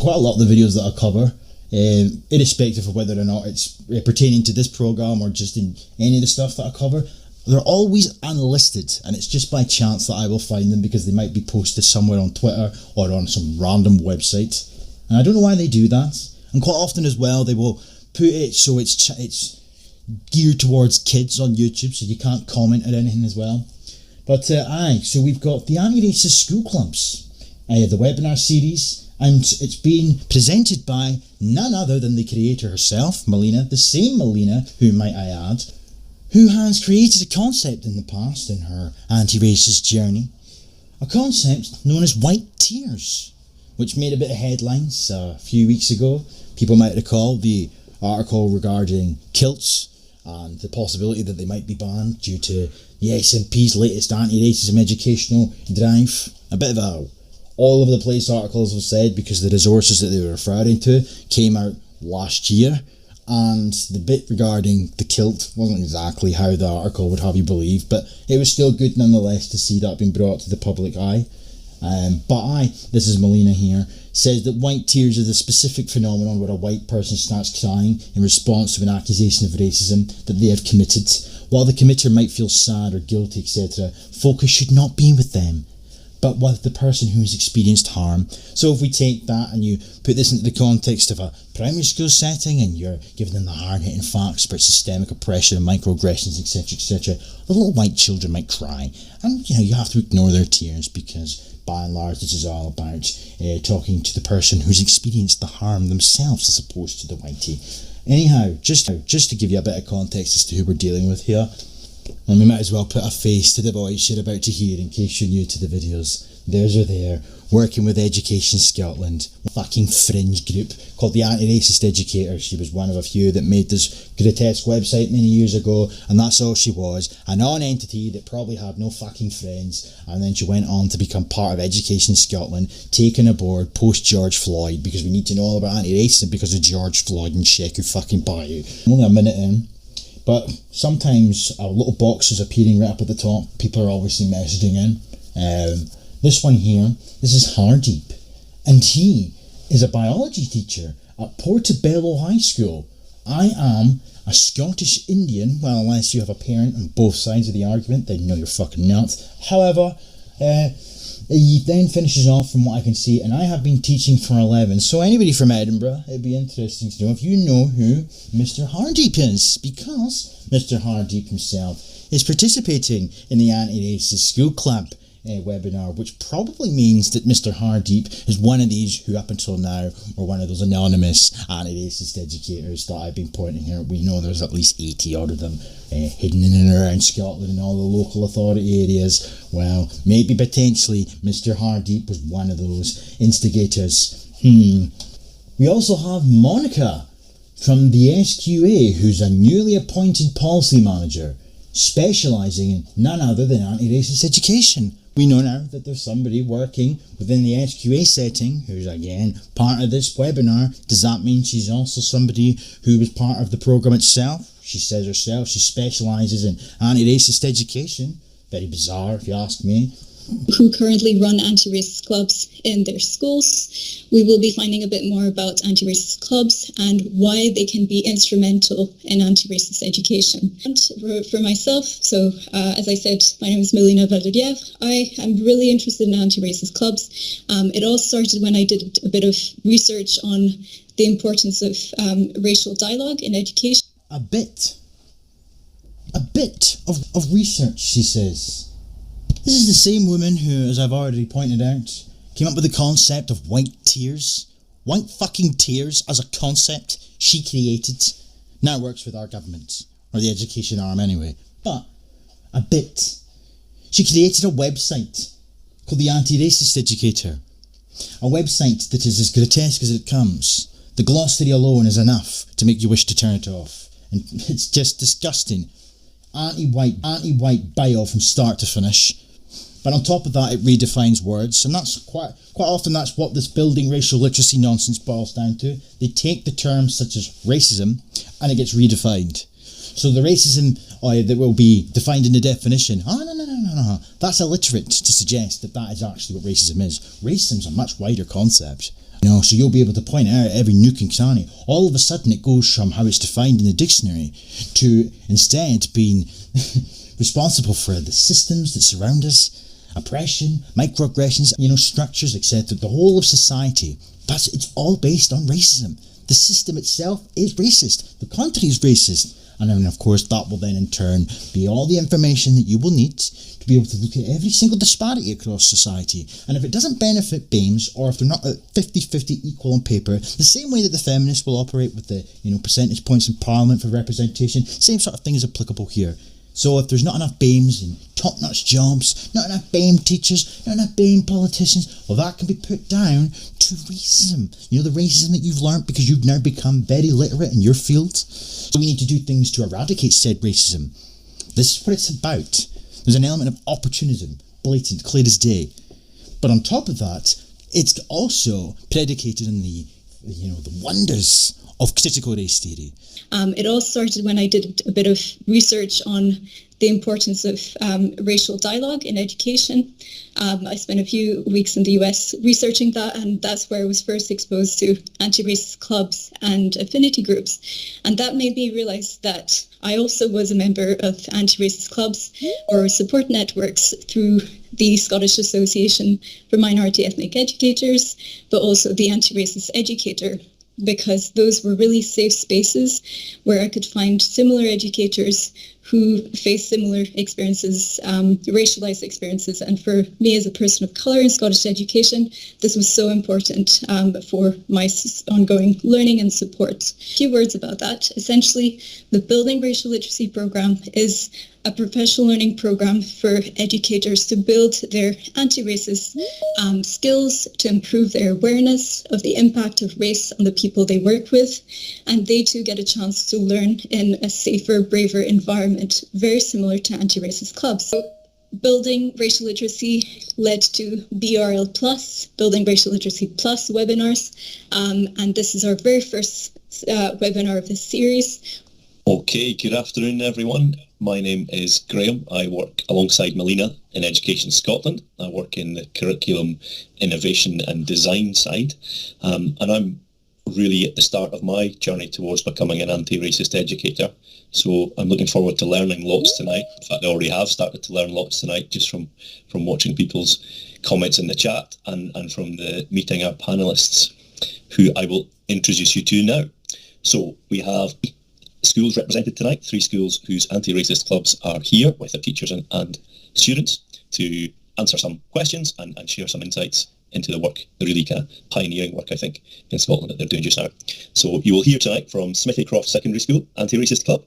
quite a lot of the videos that I cover, irrespective of whether or not it's pertaining to this program or just in any of the stuff that I cover, they're always unlisted, and it's just by chance that I will find them because they might be posted somewhere on Twitter or on some random website. And I don't know why they do that. And quite often as well, they will put it so it's geared towards kids on YouTube, so you can't comment or anything as well. But so we've got the Anti-Racist School Clubs, the webinar series, and it's being presented by none other than the creator herself, Melina, the same Melina, who might I add, who has created a concept in the past in her anti-racist journey, a concept known as white tears, which made a bit of headlines a few weeks ago. People might recall the article regarding kilts and the possibility that they might be banned due to the SNP's latest anti-racism educational drive. A bit of a all over the place articles have said because the resources that they were referring to came out last year, and the bit regarding the kilt wasn't exactly how the article would have you believe, but it was still good nonetheless to see that being brought to the public eye. This is Melina here, says that white tears are the specific phenomenon where a white person starts crying in response to an accusation of racism that they have committed. While the committer might feel sad or guilty, etc., focus should not be with them, but with the person who has experienced harm. So if we take that and you put this into the context of a primary school setting and you're giving them the hard-hitting facts about systemic oppression and microaggressions, etc., etc., the little white children might cry. And, you have to ignore their tears because, by and large, this is all about talking to the person who's experienced the harm themselves as opposed to the whitey. Anyhow, just to give you a bit of context as to who we're dealing with here, and we might as well put a face to the voice you're about to hear in case you're new to the videos. There's her there, working with Education Scotland, a fucking fringe group called the Anti-Racist Educator. She was one of a few that made this grotesque website many years ago, and that's all she was, a non-entity that probably had no fucking friends, and then she went on to become part of Education Scotland, taken aboard post-George Floyd, because we need to know all about anti-racism because of George Floyd and Sheku fucking Bayou. I'm only a minute in, but sometimes a little box is appearing right up at the top. People are obviously messaging in. This one here, this is Hardeep, and he is a biology teacher at Portobello High School. I am a Scottish Indian, well, unless you have a parent on both sides of the argument, then you're fucking nuts. However, he then finishes off from what I can see, and I have been teaching for 11, so anybody from Edinburgh, it'd be interesting to know if you know who Mr. Hardeep is, because Mr. Hardeep himself is participating in the Anti-Racist School Club webinar, which probably means that Mr. Hardeep is one of these who up until now were one of those anonymous anti-racist educators that I've been pointing here. We know there's at least 80 odd of them hidden in and around Scotland and all the local authority areas. Well, maybe potentially Mr. Hardeep was one of those instigators. We also have Monica from the SQA, who's a newly appointed policy manager specialising in none other than anti-racist education. We know now that there's somebody working within the SQA setting who's again part of this webinar. Does that mean she's also somebody who was part of the programme itself? She says herself she specialises in anti-racist education. Very bizarre if you ask me. Who currently run anti-racist clubs in their schools. We will be finding a bit more about anti-racist clubs and why they can be instrumental in anti-racist education. And for myself, so as I said, my name is Melina Valdodiev. I am really interested in anti-racist clubs. It all started when I did a bit of research on the importance of racial dialogue in education. A bit of research, she says. This is the same woman who, as I've already pointed out, came up with the concept of white tears. White fucking tears as a concept she created. Now works with our government, or the education arm anyway. But, a bit. She created a website called the Anti-Racist Educator. A website that is as grotesque as it comes. The glossary alone is enough to make you wish to turn it off. And it's just disgusting. Anti-white bio from start to finish. But on top of that, it redefines words, and that's quite often that's what this building racial literacy nonsense boils down to. They take the terms such as racism, and it gets redefined. So the racism that will be defined in the definition. No. That's illiterate to suggest that that is actually what racism is. Racism is a much wider concept. So you'll be able to point out every nook and cranny. All of a sudden it goes from how it's defined in the dictionary to instead being responsible for the systems that surround us, oppression, microaggressions, structures, etc. The whole of society. It's all based on racism. The system itself is racist. The country is racist. And then, of course, that will then in turn be all the information that you will need to be able to look at every single disparity across society. And if it doesn't benefit BAMEs, or if they're not at 50-50 equal on paper, the same way that the feminists will operate with the percentage points in Parliament for representation, same sort of thing is applicable here. So if there's not enough BAMEs and top-notch jobs, not enough BAME teachers, not enough BAME politicians, well, that can be put down to racism. The racism that you've learnt because you've now become very literate in your field. So we need to do things to eradicate said racism. This is what it's about. There's an element of opportunism, blatant, clear as day. But on top of that, it's also predicated on the wonders of critical race theory. It all started when I did a bit of research on the importance of racial dialogue in education. I spent a few weeks in the US researching that, and that's where I was first exposed to anti-racist clubs and affinity groups. And that made me realise that I also was a member of anti-racist clubs or support networks through the Scottish Association for Minority Ethnic Educators, but also the Anti-Racist Educator, because those were really safe spaces where I could find similar educators who face similar experiences, racialized experiences. And for me as a person of colour in Scottish education, this was so important for my ongoing learning and support. A few words about that. Essentially, the Building Racial Literacy programme is a professional learning programme for educators to build their anti-racist skills, to improve their awareness of the impact of race on the people they work with, and they too get a chance to learn in a safer, braver environment, very similar to anti-racist clubs. So, Building Racial Literacy led to BRL Plus, Building Racial Literacy Plus webinars, and this is our very first webinar of this series. Okay, good afternoon everyone. My name is Graham. I work alongside Melina in Education Scotland. I work in the curriculum innovation and design side, and I'm really at the start of my journey towards becoming an anti-racist educator. So I'm looking forward to learning lots tonight. In fact, I already have started to learn lots tonight just from watching people's comments in the chat and from the meeting our panellists, who I will introduce you to now. So we have schools represented tonight, 3 schools whose anti-racist clubs are here with their teachers and students to answer some questions and share some insights into the work, the really kind of pioneering work, I think, in Scotland that they're doing just now. So you will hear tonight from Smithy Croft Secondary School Anti-Racist Club,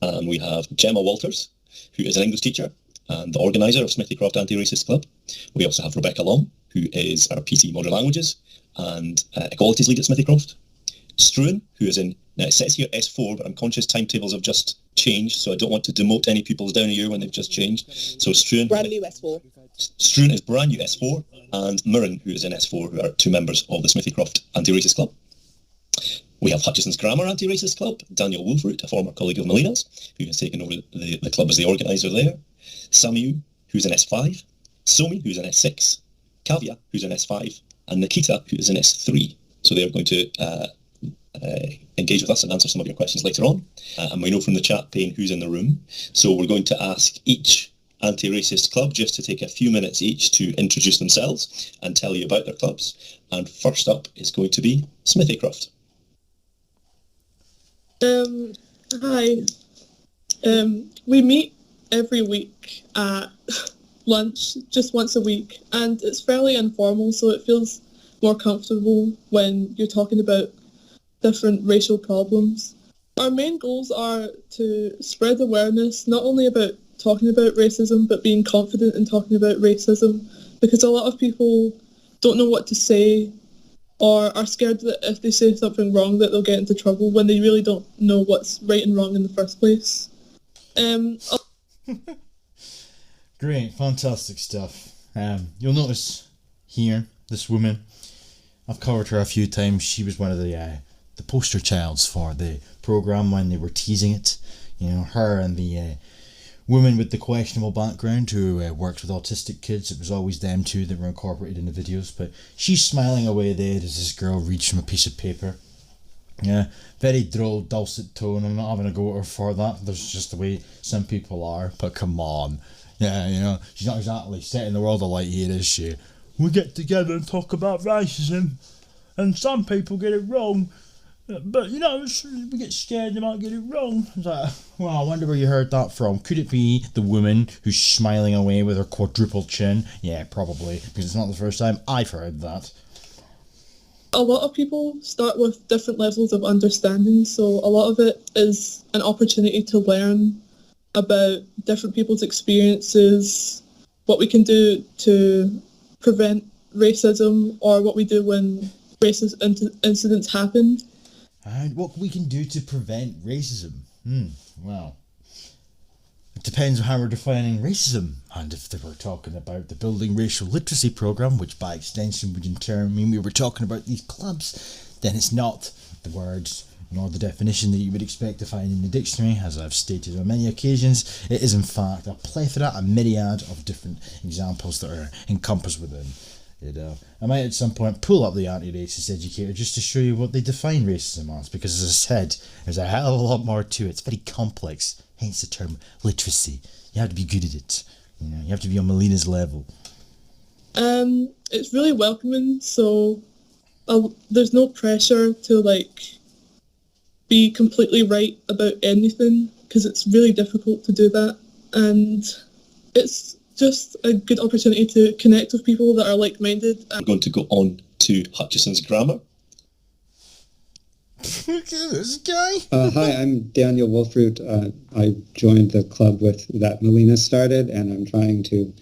and we have Gemma Walters, who is an English teacher and the organiser of Smithy Croft Anti-Racist Club. We also have Rebecca Long, who is our PC Modern Languages and Equalities Lead at Smithy Croft. Struan, who is in, now it says here S4, but I'm conscious timetables have just changed, so I don't want to demote any people's down here when they've just changed. So Struan... Brand new S4. Struan is brand new S4, and Mirren, who is in S4, who are 2 members of the Smithy Croft Anti-Racist Club. We have Hutchison's Grammar Anti-Racist Club, Daniel Wolfroot, a former colleague of Melina's, who has taken over the club as the organiser there. Samiu, who's in S5, Somi, who's in S6, Kavya, who's in S5, and Nikita, who is in S3. So they are going to engage with us and answer some of your questions later on. And we know from the chat pane who's in the room. So we're going to ask each anti-racist club just to take a few minutes each to introduce themselves and tell you about their clubs. And first up is going to be Smithy Croft. Hi. We meet every week at lunch, just once a week, and it's fairly informal, so it feels more comfortable when you're talking about different racial problems. Our main goals are to spread awareness, not only about talking about racism, but being confident in talking about racism, because a lot of people don't know what to say or are scared that if they say something wrong that they'll get into trouble when they really don't know what's right and wrong in the first place. Great, fantastic stuff. You'll notice here, this woman, I've covered her a few times. She was one of the poster childs for the programme when they were teasing it. You know, her and the woman with the questionable background who worked with autistic kids. It was always them two that were incorporated in the videos. But she's smiling away there as this girl reads from a piece of paper. Yeah, very droll, dulcet tone. I'm not having a go at her for that. There's just the way some people are. But come on. Yeah, you know, she's not exactly setting the world alight here, is she? We get together and talk about racism. And some people get it wrong. But, you know, we get scared they might get it wrong. It's like, well, I wonder where you heard that from. Could it be the woman who's smiling away with her quadruple chin? Yeah, probably, because it's not the first time I've heard that. A lot of people start with different levels of understanding, so a lot of it is an opportunity to learn about different people's experiences, what we can do to prevent racism, or what we do when racist incidents happen. And what we can do to prevent racism? Well, it depends on how we're defining racism. And if they were talking about the Building Racial Literacy Programme, which by extension would in turn mean we were talking about these clubs, then it's not the words nor the definition that you would expect to find in the dictionary. As I've stated on many occasions, it is in fact a plethora, a myriad of different examples that are encompassed within. I might at some point pull up the anti-racist educator just to show you what they define racism as, because as I said, there's a hell of a lot more to it. It's very complex, hence the term literacy. You have to be good at it. You know, you have to be on Melina's level. It's really welcoming, so there's no pressure to be completely right about anything, because it's really difficult to do that, and it's just a good opportunity to connect with people that are like-minded. I'm going to go on to Hutchison's Grammar. This guy. Hi, I'm Daniel Wolfroot. I joined the club that Melina started, and I'm trying to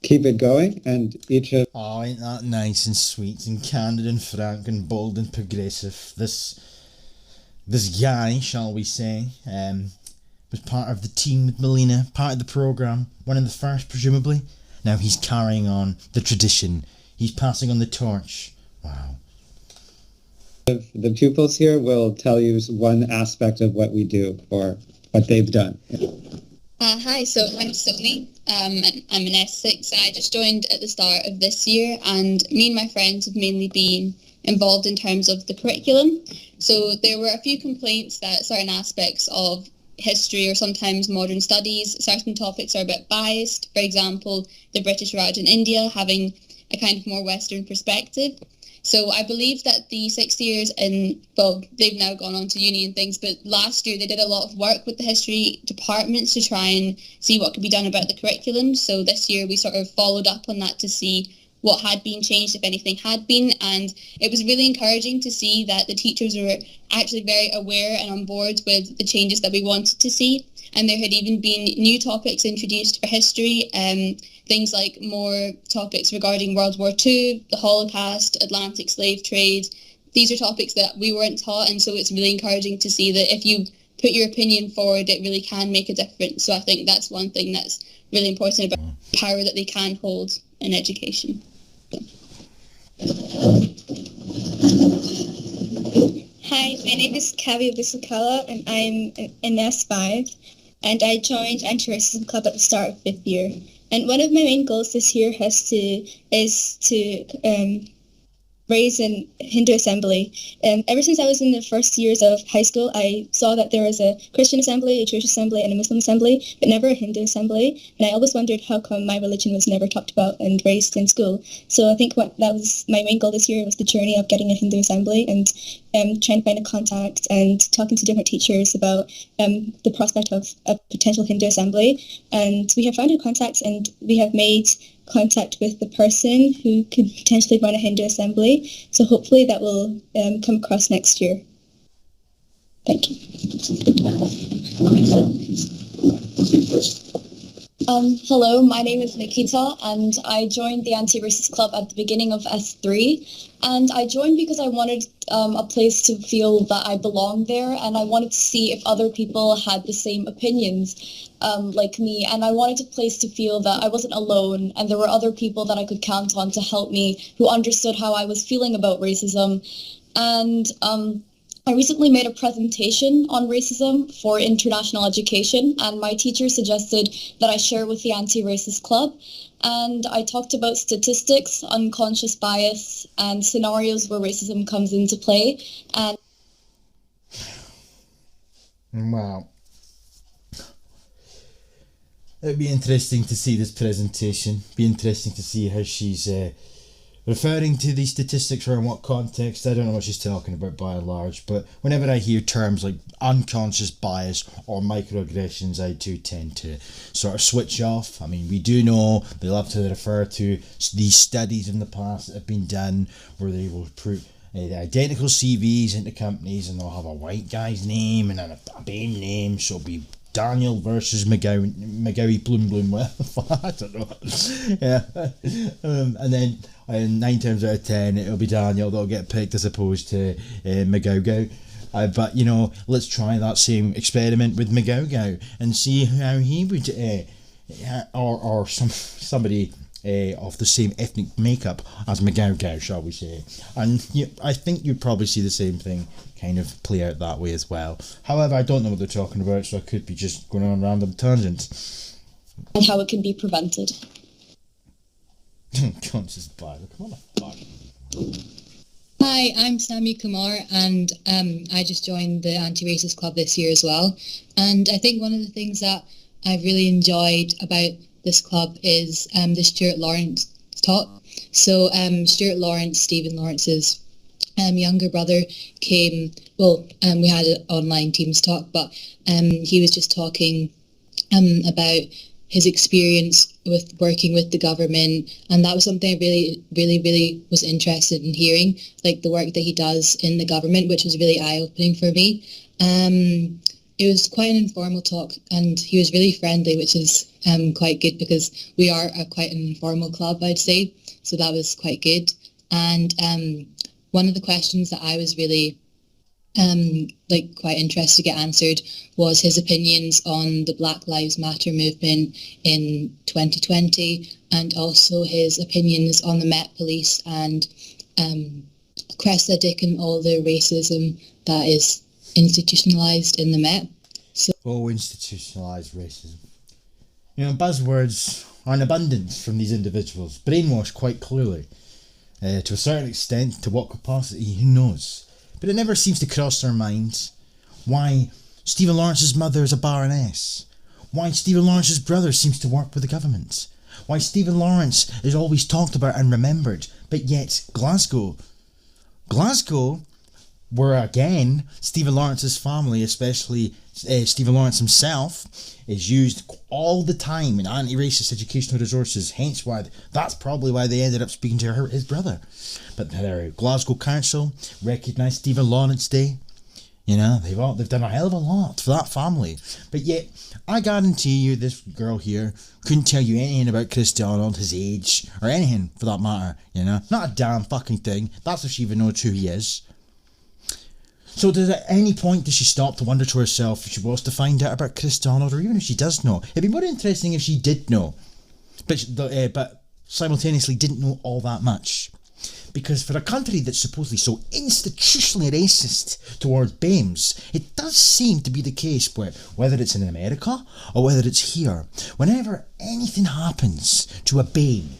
keep it going. And each of... Oh, ain't that nice and sweet and candid and frank and bold and progressive? This guy, shall we say, was part of the team with Melina, part of the programme, one of the first, presumably. Now he's carrying on the tradition. He's passing on the torch. Wow. The pupils here will tell you one aspect of what we do or what they've done. Hi, so I'm Sony. I'm an S6. I just joined at the start of this year, and me and my friends have mainly been involved in terms of the curriculum. So there were a few complaints that certain aspects of history or sometimes modern studies, certain topics are a bit biased. For example, the British Raj in India having a kind of more Western perspective. So I believe that the 6 years they've now gone on to uni and things, but last year they did a lot of work with the history departments to try and see what could be done about the curriculum. So this year we sort of followed up on that to see what had been changed, if anything had been, and it was really encouraging to see that the teachers were actually very aware and on board with the changes that we wanted to see. And there had even been new topics introduced for history, things like more topics regarding World War II, the Holocaust, Atlantic slave trade. These are topics that we weren't taught, and so it's really encouraging to see that if you put your opinion forward, it really can make a difference. So I think that's one thing that's really important about the power that they can hold in education. Hi, my name is Kavi Visakala, and I'm in S5, and I joined Anti-Racism Club at the start of 5th year. And one of my main goals this year is to raise an Hindu assembly. Ever since I was in the first years of high school, I saw that there was a Christian assembly, a Jewish assembly, and a Muslim assembly, but never a Hindu assembly. And I always wondered how come my religion was never talked about and raised in school. So I think that was my main goal this year, was the journey of getting a Hindu assembly and trying to find a contact and talking to different teachers about the prospect of a potential Hindu assembly. And we have found a contact, and we have made contact with the person who could potentially run a Hindu assembly. So hopefully that will come across next year. Thank you. Hello, my name is Nikita, and I joined the Anti-Racist Club at the beginning of S3. And I joined because I wanted a place to feel that I belonged there, and I wanted to see if other people had the same opinions like me. And I wanted a place to feel that I wasn't alone, and there were other people that I could count on to help me who understood how I was feeling about racism. And I recently made a presentation on racism for international education, and my teacher suggested that I share with the Anti-Racist Club. And I talked about statistics, unconscious bias, and scenarios where racism comes into play. And wow. It'd be interesting to see this presentation. Be interesting to see how she's referring to these statistics or in what context. I don't know what she's talking about by and large, but whenever I hear terms like unconscious bias or microaggressions, I do tend to sort of switch off. I mean, we do know they love to refer to these studies in the past that have been done where they will put the identical CVs into companies and they'll have a white guy's name and then a BAME name, so it'll be Daniel versus McGowie Bloom Bloom. Well, I don't know. Yeah, and then 9 times out of 10 it'll be Daniel that'll get picked as opposed to McGow. But you know, let's try that same experiment with McGow and see how he would, or somebody of the same ethnic makeup as McGow, shall we say? And I think you'd probably see the same thing kind of play out that way as well. However, I don't know what they're talking about, so I could be just going on random tangents. And how it can be prevented. Conscious bias. Come on. Hi, I'm Sammy Kumar, and I just joined the Anti-Racist Club this year as well. And I think one of the things that I've really enjoyed about this club is the Stuart Lawrence talk. So Stuart Lawrence, Stephen Lawrence's younger brother, came, we had an online Teams talk, but he was just talking about his experience with working with the government, and that was something I really was interested in hearing, like the work that he does in the government, which was really eye-opening for me. It was quite an informal talk, and he was really friendly, which is quite good because we are quite an informal club, I'd say, so that was quite good. And one of the questions that I was really quite interested to get answered was his opinions on the Black Lives Matter movement in 2020, and also his opinions on the Met Police and Cressida Dick and all the racism that is institutionalised in the Met. Institutionalised racism. You know, buzzwords are in abundance from these individuals, brainwashed quite clearly. To a certain extent, to what capacity, who knows? But it never seems to cross their minds why Stephen Lawrence's mother is a baroness, why Stephen Lawrence's brother seems to work with the government, why Stephen Lawrence is always talked about and remembered, but yet Glasgow, where again Stephen Lawrence's family, especially Stephen Lawrence himself, is used all the time in anti-racist educational resources, hence why that's probably why they ended up speaking to his brother. But their Glasgow Council recognised Stephen Lawrence Day. You know, they've done a hell of a lot for that family. But yet, I guarantee you this girl here couldn't tell you anything about Chris Donald, his age, or anything for that matter, you know. Not a damn fucking thing. That's if she even knows who he is. So at any point does she stop to wonder to herself if she was to find out about Chris Donald, or even if she does know? It'd be more interesting if she did know, but simultaneously didn't know all that much. Because for a country that's supposedly so institutionally racist towards BAMEs, it does seem to be the case whether it's in America or whether it's here, whenever anything happens to a BAME,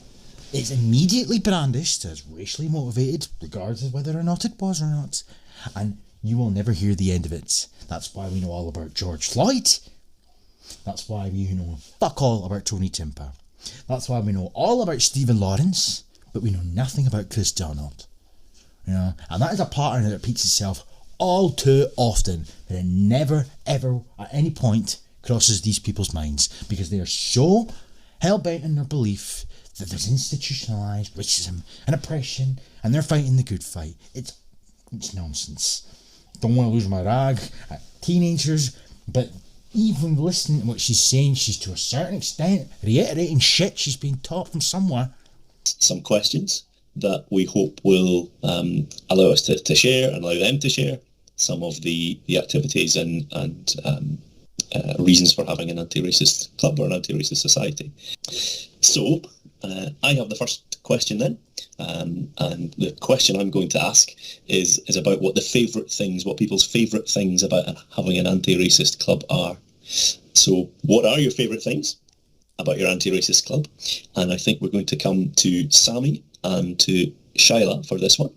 it's immediately brandished as racially motivated, regardless of whether or not it was or not. And you will never hear the end of it. That's why we know all about George Floyd. That's why we know fuck all about Tony Timper. That's why we know all about Stephen Lawrence, but we know nothing about Chris Donald. You know, and that is a pattern that repeats itself all too often, and it never ever at any point crosses these people's minds, because they are so hell-bent in their belief that there's institutionalised racism and oppression, and they're fighting the good fight. It's nonsense. Don't want to lose my rag at teenagers, but even listening to what she's saying, she's to a certain extent reiterating shit she's been taught from somewhere. Some questions that we hope will allow us to share and allow them to share some of the activities and reasons for having an anti-racist club or an anti-racist society. So I have the first question then. And the question I'm going to ask is about what people's favourite things about having an anti-racist club are. So what are your favourite things about your anti-racist club? And I think we're going to come to Sammy and to Shyla for this one.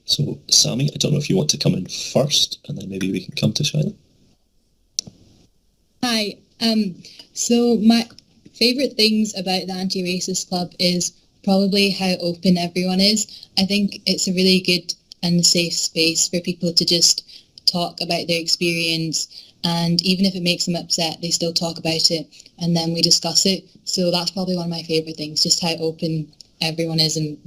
So Sammy, I don't know if you want to come in first, and then maybe we can come to Shyla. Hi. So my favourite things about the Anti-Racist Club is probably how open everyone is. I think it's a really good and safe space for people to just talk about their experience, and even if it makes them upset, they still talk about it, and then we discuss it. So that's probably one of my favourite things, just how open everyone is, and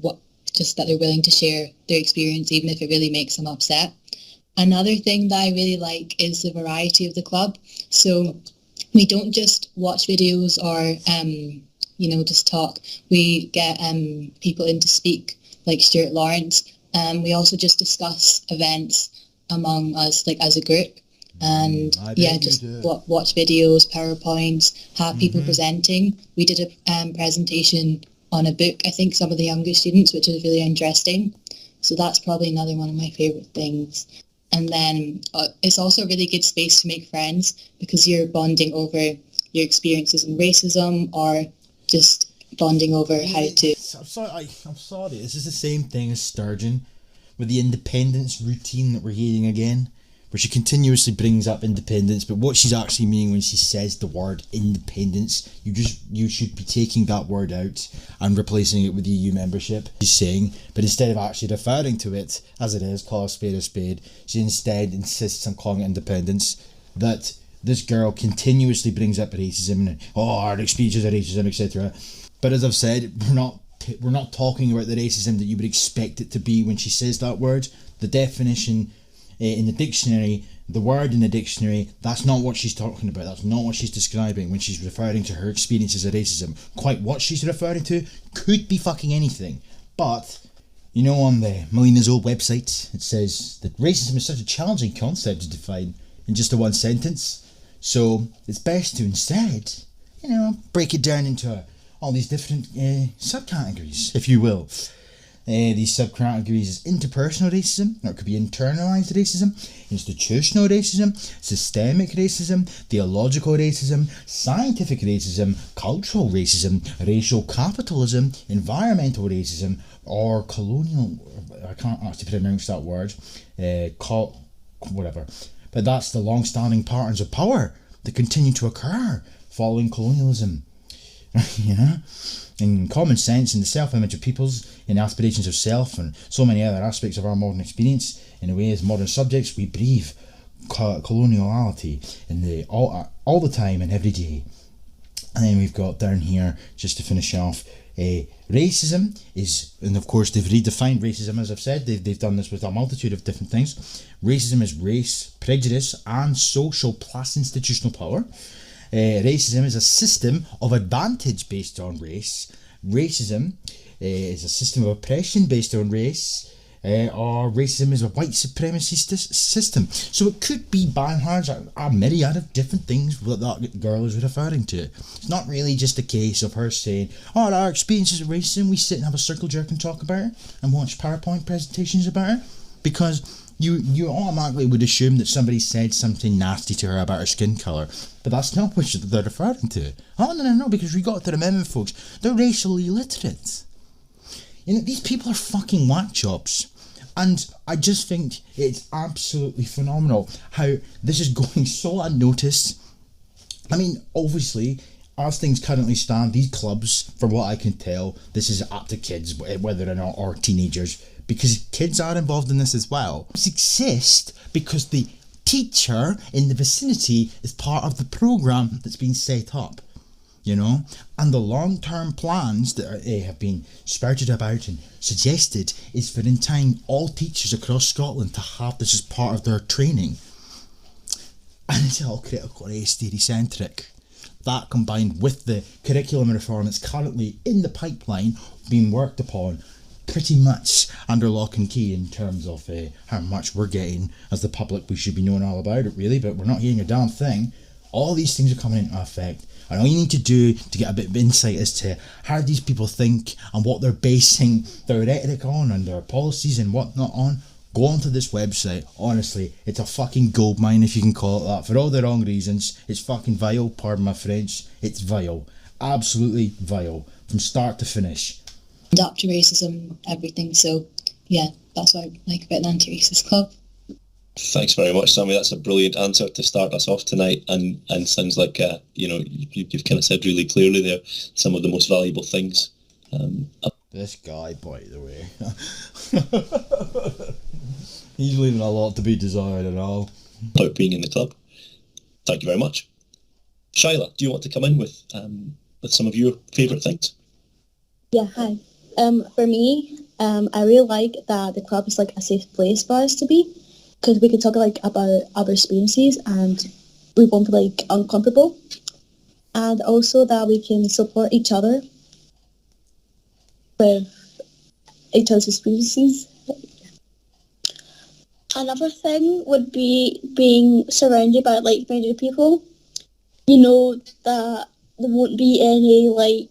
just that they're willing to share their experience, even if it really makes them upset. Another thing that I really like is the variety of the club. So we don't just watch videos or just talk. We get people in to speak, like Stuart Lawrence. We also just discuss events among us, like as a group. And watch videos, PowerPoints, have people presenting. We did a presentation on a book, I think some of the younger students, which is really interesting. So that's probably another one of my favourite things. And then it's also a really good space to make friends, because you're bonding over your experiences in racism, or just bonding over how to... I'm sorry, this is the same thing as Sturgeon, with the independence routine that we're hearing again, where she continuously brings up independence, but what she's actually meaning when she says the word independence, you should be taking that word out and replacing it with EU membership, she's saying. But instead of actually referring to it as it is, call a spade, she instead insists on calling it independence. That this girl continuously brings up racism and our experiences of racism, etc. But as I've said, we're not talking about the racism that you would expect it to be when she says that word. The definition in the dictionary, the word in the dictionary, that's not what she's talking about. That's not what she's describing when she's referring to her experiences of racism. Quite what she's referring to could be fucking anything. But, on the Melina's old website, it says that racism is such a challenging concept to define in just a one sentence. So it's best to instead, break it down into all these different subcategories, if you will. These subcategories is interpersonal racism, or it could be internalized racism, institutional racism, systemic racism, theological racism, scientific racism, cultural racism, racial capitalism, environmental racism, or colonial... I can't actually pronounce that word. Whatever. But that's the long-standing patterns of power that continue to occur following colonialism. In common sense, in the self-image of peoples, in aspirations of self, and so many other aspects of our modern experience, in a way as modern subjects, we breathe coloniality all the time and every day. And then we've got down here, just to finish off, racism is, and of course they've redefined racism, as I've said, they've done this with a multitude of different things. Racism is race, prejudice, and social plus institutional power. Racism is a system of advantage based on race. Racism is a system of oppression based on race. Or racism is a white supremacy system. So it could be by and large a myriad of different things that girl is referring to. It's not really just a case of her saying, our experiences of racism, we sit and have a circle jerk and talk about it and watch PowerPoint presentations about it. Because you automatically would assume that somebody said something nasty to her about her skin colour, but that's not what they're referring to. No, because we got to remember, folks, they're racially illiterate. These people are fucking whack jobs, and I just think it's absolutely phenomenal how this is going so unnoticed. I mean, obviously, as things currently stand, these clubs, from what I can tell, this is up to kids, whether or not, or teenagers, because kids are involved in this as well. It exist because the teacher in the vicinity is part of the programme that's been set up, and the long-term plans that have been spouted about and suggested is for in time all teachers across Scotland to have this as part of their training. And it's all critical race theory centric. That combined with the curriculum reform that's currently in the pipeline being worked upon pretty much under lock and key in terms of how much we're getting as the public. We should be knowing all about it really, but we're not hearing a damn thing. All these things are coming into effect. And all you need to do to get a bit of insight as to how these people think and what they're basing their rhetoric on and their policies and whatnot on, go onto this website. Honestly, it's a fucking goldmine, if you can call it that, for all the wrong reasons. It's fucking vile, pardon my French. It's vile. Absolutely vile. From start to finish. Up to racism, everything. So, yeah, that's what I like about an anti-racist club. Thanks very much, Sammy. That's a brilliant answer to start us off tonight, and sounds like you've kind of said really clearly there some of the most valuable things. This guy, by the way, he's leaving a lot to be desired and all. About being in the club. Thank you very much. Shyla, do you want to come in with some of your favourite things? Yeah, hi. For me, I really like that the club is like a safe place for us to be, because we can talk like about our experiences and we won't be like uncomfortable, and also that we can support each other with each other's experiences. Another thing would be being surrounded by like-minded people. You know that there won't be any like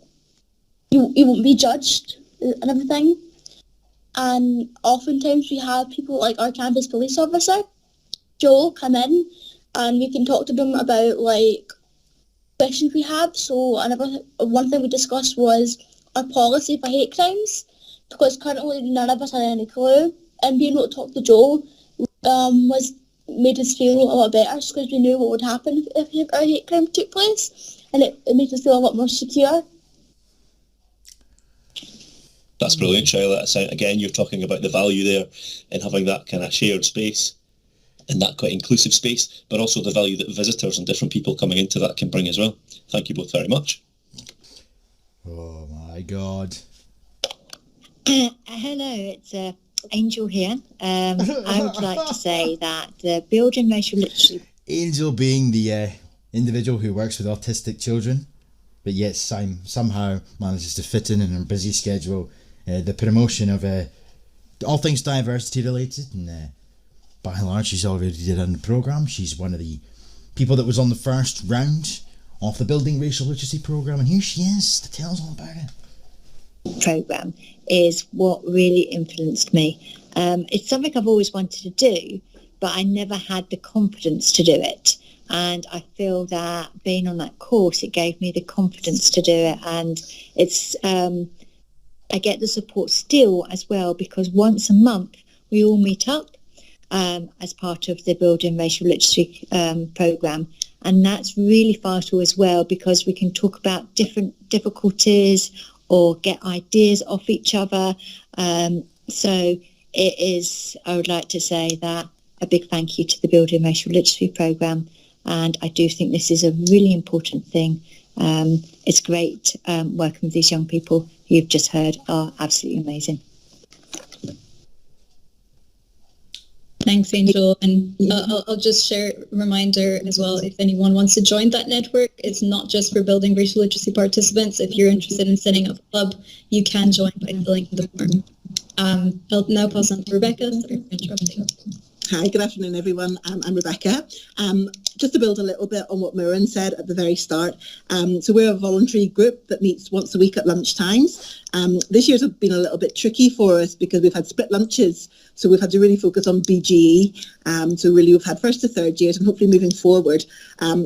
you won't be judged and everything. And oftentimes we have people like our campus police officer, Joel, come in and we can talk to them about like questions we have. So one thing we discussed was our policy for hate crimes, because currently none of us had any clue. And being able to talk to Joel made us feel a lot better, because we knew what would happen if a hate crime took place, and it made us feel a lot more secure. That's brilliant, Shyla. Again, you're talking about the value there in having that kind of shared space and that quite inclusive space, but also the value that visitors and different people coming into that can bring as well. Thank you both very much. Oh my God. Hello, it's Angel here. I would like to say that building racial literacy... Angel being the individual who works with autistic children, but yet somehow manages to fit in her busy schedule the promotion of all things diversity related, and by and large she's already did on the programme. She's one of the people that was on the first round of the Building Racial Literacy programme, and here she is to tell us all about it. Programme is what really influenced me. It's something I've always wanted to do, but I never had the confidence to do it. And I feel that being on that course, it gave me the confidence to do it. And it's, I get the support still as well, because once a month we all meet up as part of the Building Racial Literacy programme. And that's really vital as well, because we can talk about different difficulties or get ideas off each other. So it is, I would like to say that a big thank you to the Building Racial Literacy programme. And I do think this is a really important thing. It's great working with these young people who you've just heard are absolutely amazing. Thanks, Angel. And I'll just share a reminder as well, if anyone wants to join that network, it's not just for Building Racial Literacy participants. If you're interested in setting up a club, you can join by filling in the form. I'll now pass on to Rebecca. Sorry for interrupting. Hi, good afternoon, everyone. I'm Rebecca. Just to build a little bit on what Muireann said at the very start. So we're a voluntary group that meets once a week at lunchtimes. This year's been a little bit tricky for us because we've had split lunches. So we've had to really focus on BGE. So really we've had first to third years, and hopefully moving forward,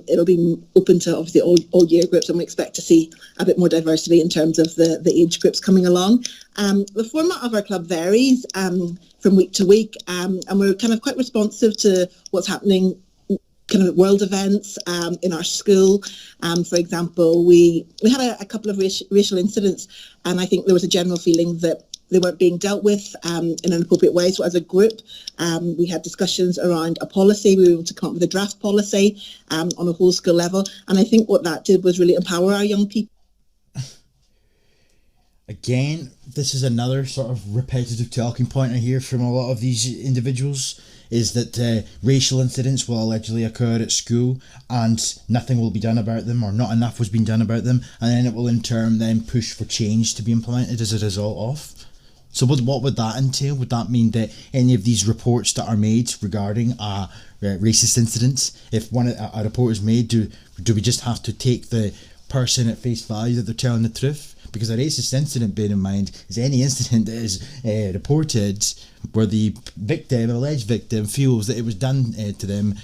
it'll be open to obviously all year groups, and we expect to see a bit more diversity in terms of the age groups coming along. The format of our club varies from week to week, and we're kind of quite responsive to what's happening, kind of world events in our school. For example, we had a couple of racial incidents, and I think there was a general feeling that they weren't being dealt with in an appropriate way. So as a group, we had discussions around a policy. We were able to come up with a draft policy on a whole school level. And I think what that did was really empower our young people. Again, this is another sort of repetitive talking point I hear from a lot of these individuals, is that racial incidents will allegedly occur at school and nothing will be done about them, or not enough was being done about them, and then it will in turn then push for change to be implemented as a result of. So what would that entail? Would that mean that any of these reports that are made regarding racist incidents, if a report is made, do we just have to take the person at face value that they're telling the truth. Because a racist incident, bear in mind, is any incident that is reported where the victim, alleged victim, feels that it was done to them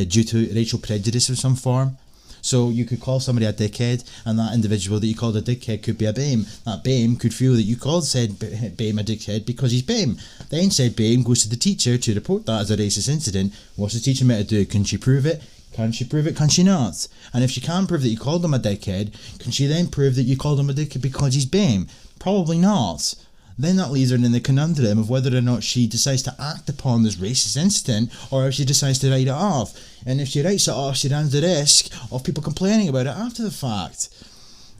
due to racial prejudice of some form. So you could call somebody a dickhead, and that individual that you called a dickhead could be a BAME. That BAME could feel that you called said BAME a dickhead because he's BAME. Then said BAME goes to the teacher to report that as a racist incident. What's the teacher meant to do? Can she prove it? Can she prove it? Can she not? And if she can prove that you called him a dickhead, can she then prove that you called him a dickhead because he's BAME? Probably not. Then that leaves her in the conundrum of whether or not she decides to act upon this racist incident or if she decides to write it off. And if she writes it off, she runs the risk of people complaining about it after the fact.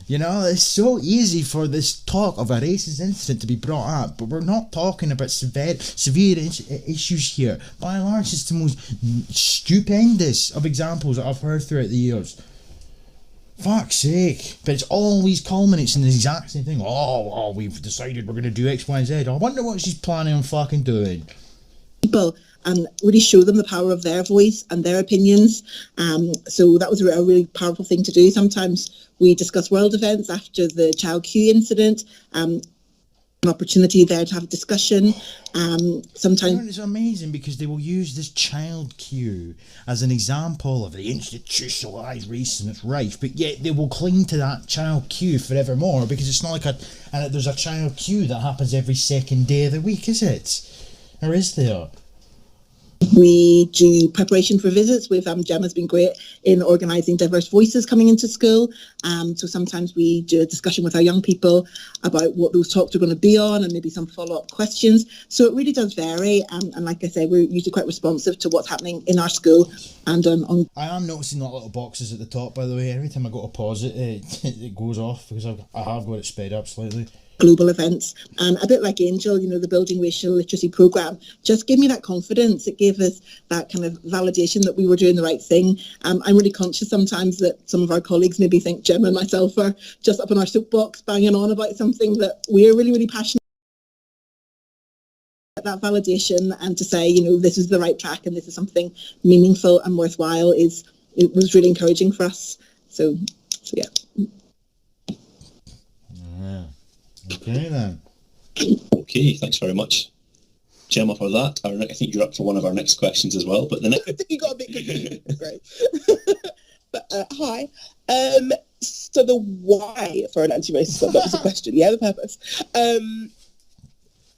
You know, it's so easy for this talk of a racist incident to be brought up, but we're not talking about severe issues here. By and large, it's the most stupendous of examples that I've heard throughout the years. Fuck's sake. But it's always culminates in the exact same thing. Oh, we've decided we're going to do X, Y, and Z. I wonder what she's planning on fucking doing. People and really show them the power of their voice and their opinions. So that was a really powerful thing to do. Sometimes we discuss world events after the child queue incident. An opportunity there to have a discussion. Sometimes it's amazing because they will use this child queue as an example of the institutionalized racism that's right, but yet they will cling to that child queue forevermore because it's not like there's a child queue that happens every second day of the week, is it? Or is there? we do preparation for visits with Gemma's been great in organising diverse voices coming into school. So sometimes we do a discussion with our young people about what those talks are going to be on and maybe some follow-up questions. So it really does vary. And like I say, we're usually quite responsive to what's happening in our school. And on I am noticing that little boxes at the top, by the way. Every time I go to pause it, it goes off because I have got it sped up slightly. Global events, and a bit like Angel, the Building Racial Literacy programme just gave me that confidence. It gave us that kind of validation that we were doing the right thing. I'm really conscious sometimes that some of our colleagues maybe think Gemma and myself are just up in our soapbox banging on about something that we're really, really passionate about. That validation and to say, this is the right track and this is something meaningful and worthwhile it was really encouraging for us. So yeah. Yeah. Okay then. Okay, thanks very much, Gemma, for that. I think you're up for one of our next questions as well. But the next, I think you got a bit confused. Great. But hi. So the why for an anti-racist club, that was the question. Yeah, the purpose.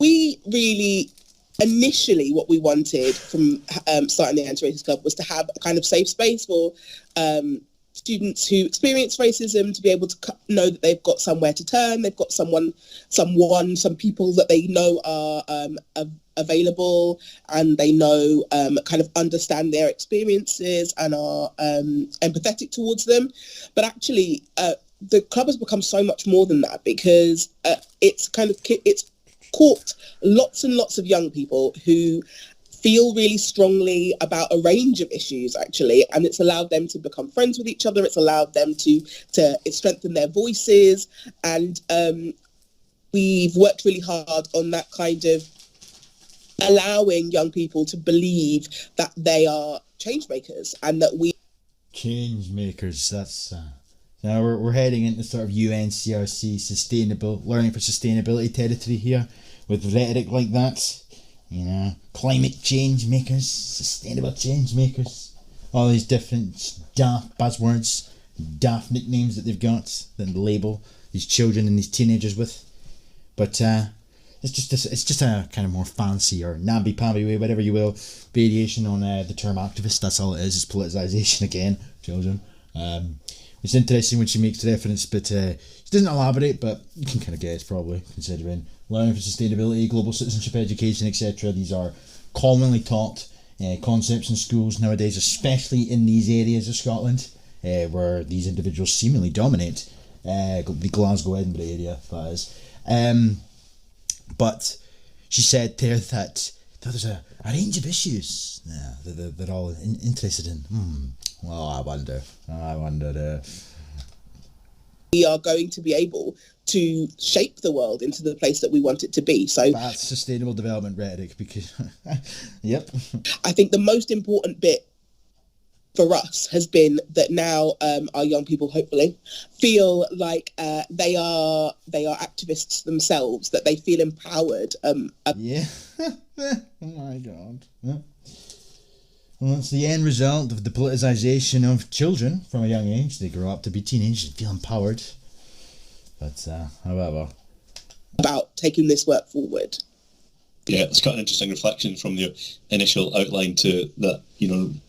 We really, initially, what we wanted from starting the anti-racist club was to have a kind of safe space for students who experience racism to be able to know that they've got somewhere to turn, they've got some people that they know are available, and they know kind of understand their experiences and are empathetic towards them. But actually, the club has become so much more than that, because it's caught lots and lots of young people who feel really strongly about a range of issues, actually, and it's allowed them to become friends with each other. It's allowed them to strengthen their voices, and we've worked really hard on that kind of allowing young people to believe that they are change makers and that we change makers. That's now we're heading into sort of UNCRC sustainable learning for sustainability territory here with rhetoric like that. Climate change makers, sustainable change makers, all these different daft buzzwords, daft nicknames that they've got that label these children and these teenagers with. But it's just a kind of more fancy or namby-pamby way, whatever you will, variation on the term activist. That's all it is. It's politicisation again, children. It's interesting when she makes reference, but she doesn't elaborate, but you can kind of guess probably, considering learning for sustainability, global citizenship education, etc. These are commonly taught concepts in schools nowadays, especially in these areas of Scotland where these individuals seemingly dominate, the Glasgow, Edinburgh area, that is. But she said there that there's a range of issues that they're all interested in. Well, I wonder. We are going to be able to shape the world into the place that we want it to be. So that's sustainable development rhetoric, because yep. I think the most important bit for us has been that now our young people hopefully feel like they are activists themselves, that they feel empowered. Yeah. Oh my God. Yeah. Well, it's the end result of the politicisation of children from a young age. They grow up to be teenagers and feel empowered. But however, about taking this work forward. Yeah, it's quite an interesting reflection from the initial outline to that,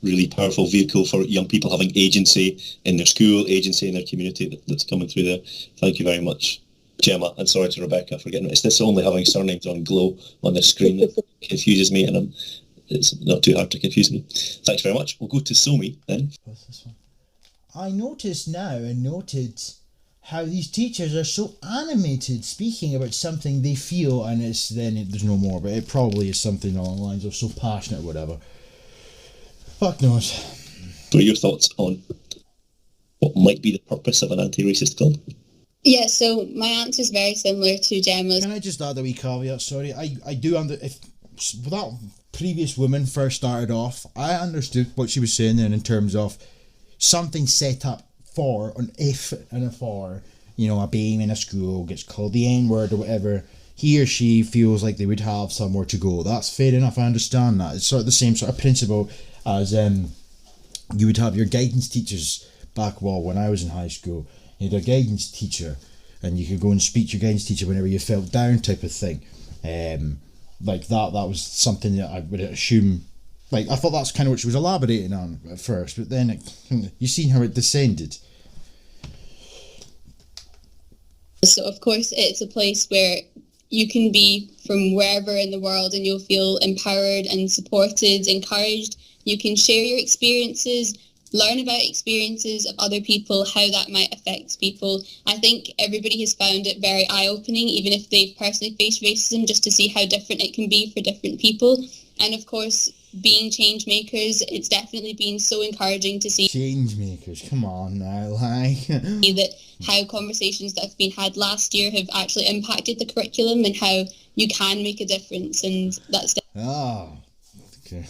really powerful vehicle for young people having agency in their school, agency in their community that's coming through there. Thank you very much, Gemma, and sorry to Rebecca for getting it's this only having surnames on Glow on the screen that confuses me, and it's not too hard to confuse me. Thanks very much. We'll go to Somi then. what's this one? I noticed now and noted how these teachers are so animated speaking about something they feel, and there's no more, but it probably is something along the lines of so passionate or whatever. Fuck knows. What are your thoughts on what might be the purpose of an anti-racist club? Yeah, so my answer is very similar to Gemma's. Can I just add a wee caveat? Sorry, I do if that previous woman first started off, I understood what she was saying then in terms of something set up for an if and a for, a BAME in a school gets called the N-word or whatever, he or she feels like they would have somewhere to go. That's fair enough, I understand that. It's sort of the same sort of principle as you would have your guidance teachers back when I was in high school. You had a guidance teacher and you could go and speak to your guidance teacher whenever you felt down type of thing. Like that was something that I would assume, I thought that's kind of what she was elaborating on at first, but then you've seen how it descended. So of course it's a place where you can be from wherever in the world and you'll feel empowered and supported, encouraged. You can share your experiences, learn about experiences of other people, how that might affect people. I think everybody has found it very eye-opening, even if they've personally faced racism, just to see how different it can be for different people. And of course, being change makers, it's definitely been so encouraging to see change makers. Come on now, that how conversations that have been had last year have actually impacted the curriculum and how you can make a difference, and that's okay.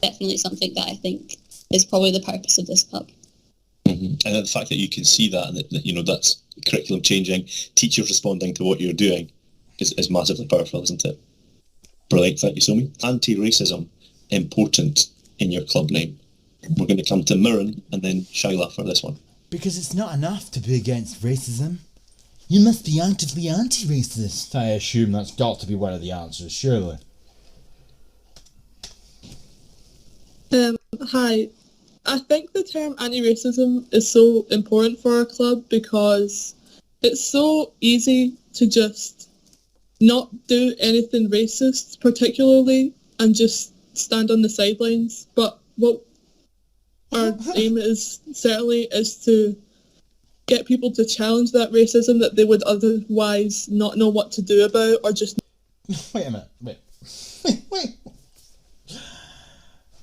definitely something that I think is probably the purpose of this club. Mm-hmm. And the fact that you can see that, and that that's curriculum changing, teachers responding to what you're doing is massively powerful, isn't it? Brilliant, thank you, Somi. Anti-racism, important in your club name. We're going to come to Mirren and then Shaila for this one. Because it's not enough to be against racism. You must be actively anti-racist. I assume that's got to be one of the answers, surely. Hi. I think the term anti-racism is so important for our club because it's so easy to just not do anything racist particularly and just stand on the sidelines. But what our aim is certainly is to get people to challenge that racism that they would otherwise not know what to do about or just... Wait a minute,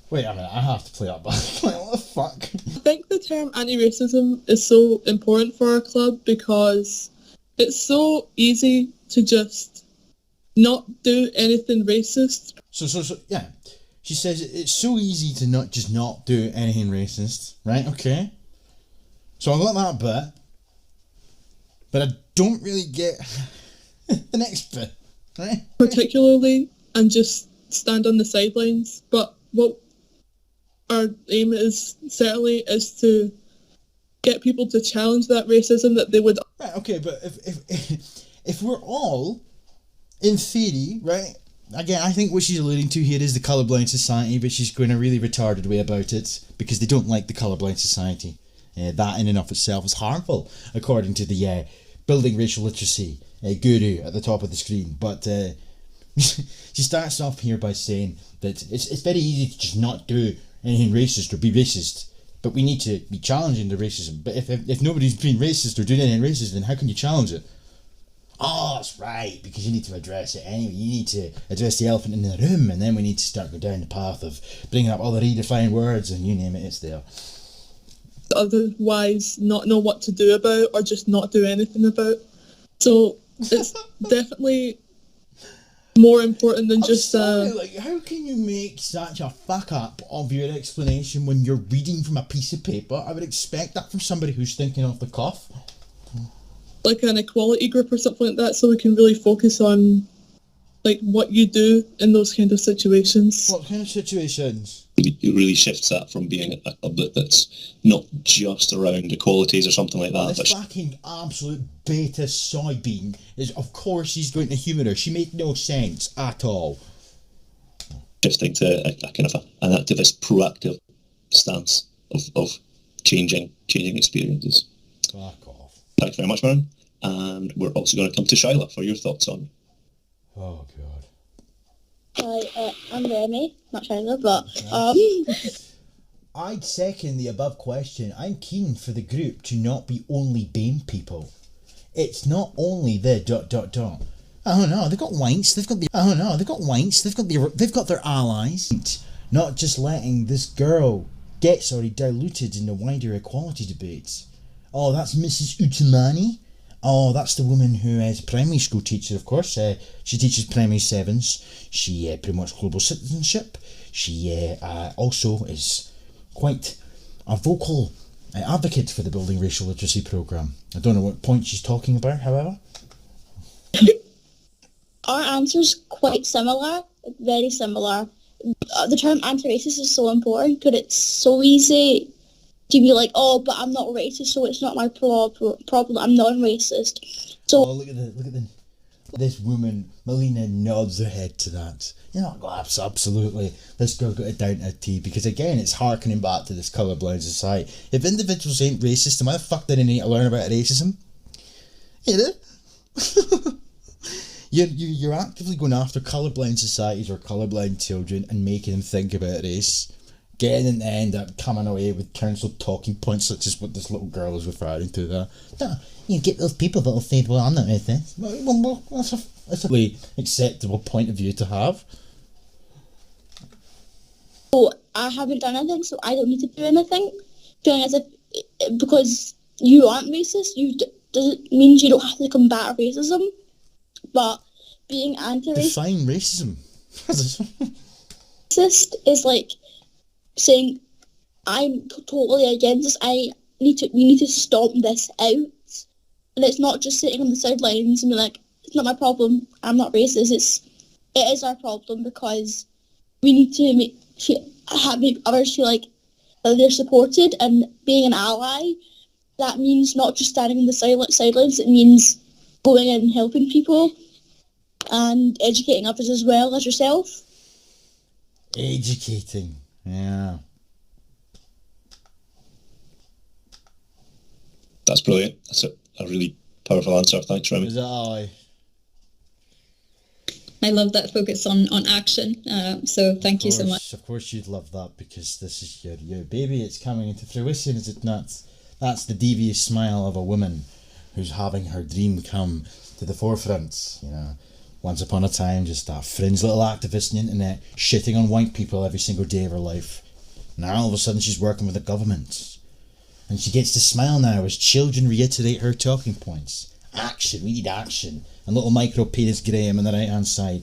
Wait a minute, I have to play that back. What the fuck? I think the term anti-racism is so important for our club because it's so easy to just not do anything racist. So yeah. She says it's so easy to not do anything racist, right? Okay. So I got that bit, but I don't really get the next bit, right? Particularly, and just stand on the sidelines. But what our aim is certainly is to get people to challenge that racism that they would... Right, okay, but if we're all, in theory, right... Again, I think what she's alluding to here is the colourblind society, but she's going a really retarded way about it because they don't like the colourblind society. That in and of itself is harmful, according to the Building Racial Literacy guru at the top of the screen. But she starts off here by saying that it's very easy to just not do anything racist or be racist, but we need to be challenging the racism. But if nobody's being racist or doing anything racist, then how can you challenge it? Oh, that's right, because you need to address it anyway. You need to address the elephant in the room, and then we need to start going down the path of bringing up all the redefined words, and you name it, it's there. Otherwise not know what to do about or just not do anything about. So it's definitely more important than I'm just sorry, like, how can you make such a fuck up of your explanation when you're reading from a piece of paper? I would expect that from somebody who's thinking off the cuff. like an equality group or something like that, so we can really focus on like what you do in those kind of situations. What kind of situations? It really shifts that from being a club that's not just around equalities or something like that. This fucking absolute beta soybean is, of course, she's going to humour her. She made no sense at all. Shifting to a kind of an activist, proactive stance of changing experiences. Fuck off. Thanks very much, Maren. And we're also going to come to Shyla for your thoughts on. Oh, God. Hi, I'm Remy, not China, but I'd second the above question. I'm keen for the group to not be only BAME people. It's not only the ... Oh no, they've got wanks. They've got their allies. Not just letting this girl get diluted in the wider equality debates. Oh, that's Mrs. Utamani. Oh, that's the woman who is a primary school teacher, of course. She teaches primary sevens. She promotes global citizenship. She also is quite a vocal advocate for the Building Racial Literacy programme. I don't know what point she's talking about, however. our answer's quite similar, very similar. The term anti-racist is so important because it's so easy to be like, oh, but I'm not racist, so it's not my problem. I'm non-racist. So look at this woman. Melina nods her head to that. You know, absolutely. This girl got it down to a T because again, it's harkening back to this colourblind society. If individuals ain't racist, then why the fuck do they need to learn about racism? You know? You're actively going after colourblind societies or colourblind children and making them think about race. Getting in the end up coming away with council talking points such as what this little girl is referring to there. No, you get those people that'll say, well, I'm not racist. Well, that's a really acceptable point of view to have. I haven't done anything, so I don't need to do anything. Feeling as if because you aren't racist, doesn't mean you don't have to combat racism. But being anti-racist, define racism. Racist is like saying I'm totally against this. We need to stop this out, and it's not just sitting on the sidelines and be like, it's not my problem. I'm not racist. It is our problem because we need to make others feel like that they're supported, and being an ally, that means not just standing on the sidelines. It means going in and helping people and educating others as well as yourself. Educating, yeah. That's brilliant. That's a really powerful answer. Thanks, Remy. Is that all? I love that focus on action. So thank you so much. Of course you'd love that because this is your baby. It's coming into fruition, is it not? That's the devious smile of a woman who's having her dream come to the forefront. You know, once upon a time, just a fringe little activist on the internet shitting on white people every single day of her life. Now all of a sudden she's working with the government. And she gets to smile now as children reiterate her talking points. Action, we need action. And little micro penis Graham on the right hand side